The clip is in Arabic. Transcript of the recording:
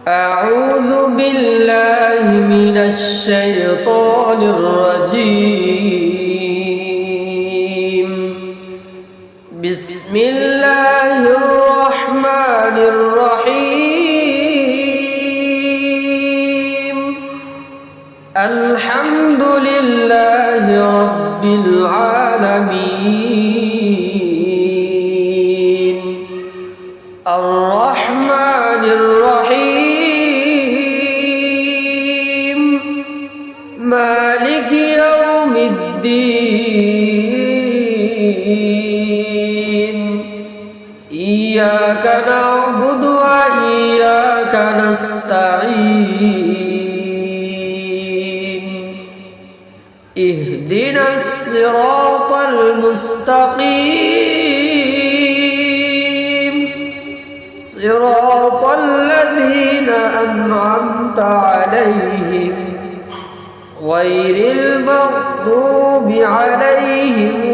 أعوذ بالله من الشيطان الرجيم بسم الله الرحمن الرحيم الحمد لله رب العالمين الرحمن الرحيم مالك يوم الدين إياك نعبد وإياك نستعين اهدنا الصراط المستقيم صراط الذين أنعمت عليهم غير المغضوب عليهم